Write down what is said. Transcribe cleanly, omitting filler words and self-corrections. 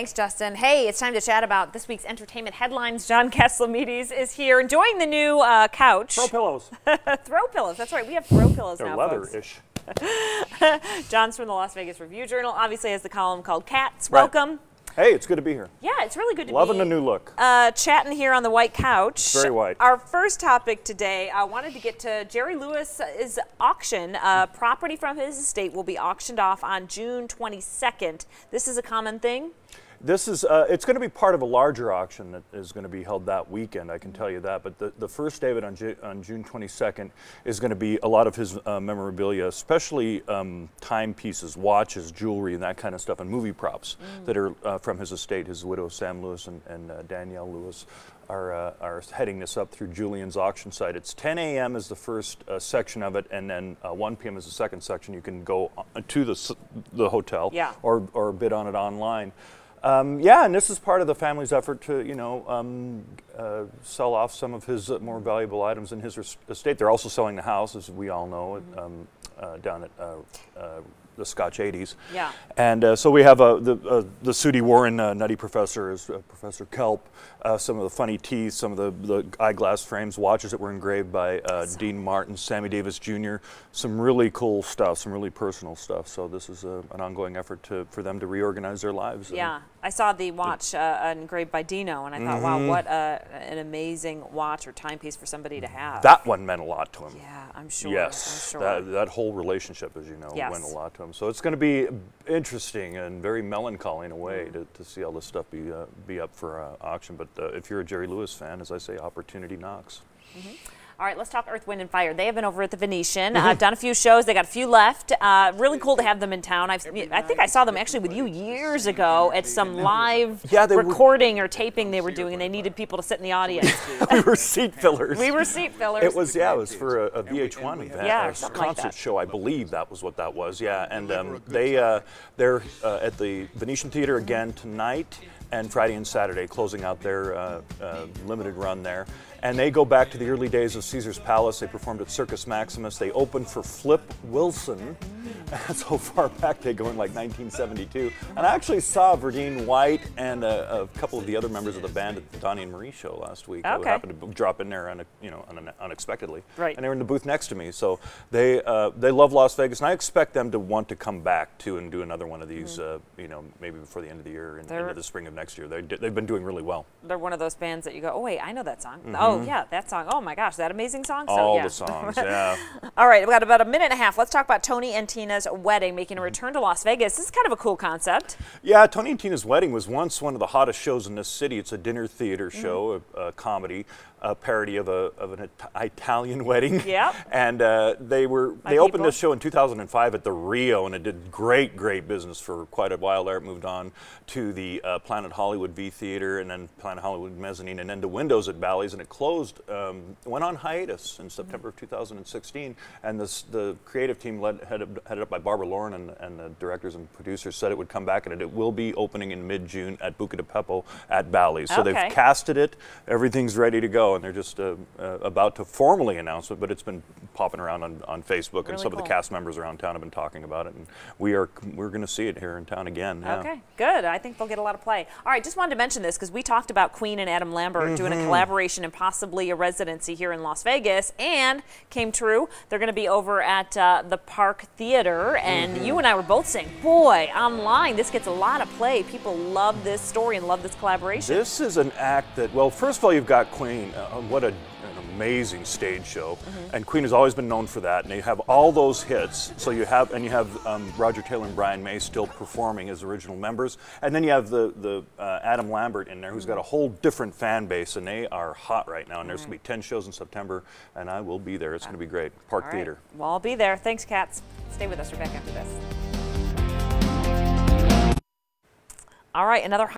Thanks, Justin. Hey, it's time to chat about this week's entertainment headlines. John Katsilometes is here enjoying the new couch. Throw pillows. Throw pillows. That's right. We have throw pillows They're now, leather-ish. John's from the Las Vegas Review-Journal. Obviously has the column called Cats. Welcome. Right. Hey, it's good to be here. Yeah, it's really good to be Loving the new look. Chatting here on the white couch. It's very white. Our first topic today, I wanted to get to Jerry Lewis's auction. Property from his estate will be auctioned off on June 22nd. This is a common thing? This is, it's going to be part of a larger auction that is going to be held that weekend, I can tell you that. But the first day of it on June 22nd is going to be a lot of his memorabilia, especially timepieces, watches, jewelry, and that kind of stuff, and movie props that are from his estate. His widow, Sam Lewis, and Danielle Lewis are heading this up through Julian's auction site. It's 10 a.m. is the first section of it, and then 1 p.m. is the second section. You can go to the hotel or bid on it online. Yeah, and this is part of the family's effort to, you know, sell off some of his more valuable items in his estate. They're also selling the house, as we all know, down at the Scotch 80s. Yeah. And so we have the Sudi Warren Nutty Professor is Professor Kelp, some of the funny teeth, some of the eyeglass frames, watches that were engraved by Dean Martin, Sammy Davis Jr., some really cool stuff, some really personal stuff. So this is an ongoing effort for them to reorganize their lives. Yeah, I saw the watch engraved by Dino, and I thought, wow, what an amazing watch or timepiece for somebody to have. That one meant a lot to him. Yeah, I'm sure. Yes, I'm sure. That whole relationship, as you know, meant a lot to him. So it's going to be interesting and very melancholy in a way to see all this stuff be up for auction. But if you're a Jerry Lewis fan, as I say, opportunity knocks. All right, let's talk Earth, Wind, and Fire. They have been over at the Venetian. I've done a few shows. They got a few left. Really cool to have them in town. I think I saw them actually with you years ago at some live recording or taping they were doing, and they needed people to sit in the audience. We were seat fillers. We were seat fillers. It was, it was for a VH1 event, a concert like show, I believe that was what that was. Yeah, and they're at the Venetian Theater again tonight and Friday and Saturday, closing out their limited run there. And they go back to the early days of Caesar's Palace. They performed at Circus Maximus. They opened for Flip Wilson. So far back they go in like 1972. And I actually saw Verdine White and a couple of the other members of the band at the Donnie and Marie show last week. Who happened to drop in there unexpectedly. Right. And they were in the booth next to me. So they love Las Vegas, and I expect them to want to come back too and do another one of these, you know, maybe before the end of the year and into the spring of next year. They've been doing really well. They're one of those bands that you go, oh wait, I know that song. Oh yeah, that song. Oh my gosh, that amazing song. All the songs, yeah. All right, we've got about a minute and a half. Let's talk about Tony and Tina's wedding, making a return to Las Vegas. This is kind of a cool concept. Yeah, Tony and Tina's wedding was once one of the hottest shows in this city. It's a dinner theater show, a comedy, a parody of an Italian wedding. Yep. And they opened this show in 2005 at the Rio, and it did great business for quite a while there. It moved on to the Planet Hollywood V Theater, and then Planet Hollywood Mezzanine, and then to Windows at Bally's, and it closed, went on hiatus in September of 2016. And the creative team headed up by Barbara Lauren and the directors and producers said it would come back, and it will be opening in mid-June at Buca di Beppo at Bally's. So they've casted it, everything's ready to go, and they're just about to formally announce it, but it's been popping around on Facebook, and some of the cast members around town have been talking about it, and we're going to see it here in town again. Yeah. Okay, good. I think they'll get a lot of play. All right, just wanted to mention this because we talked about Queen and Adam Lambert doing a collaboration and possibly a residency here in Las Vegas, and came true. They're going to be over at the Park Theater, and you and I were both saying, boy, online, this gets a lot of play. People love this story and love this collaboration. This is an act that, well, first of all, you've got Queen. What an amazing stage show, and Queen has always been known for that, and they have all those hits. So you have Roger Taylor and Brian May still performing as original members, and then you have the Adam Lambert in there, who's got a whole different fan base, and they are hot right now. And there's going to be 10 shows in September, and I will be there. It's going to be great. Park Theater. Well, I'll be there. Thanks, Katz. Stay with us. We're back after this. All right, another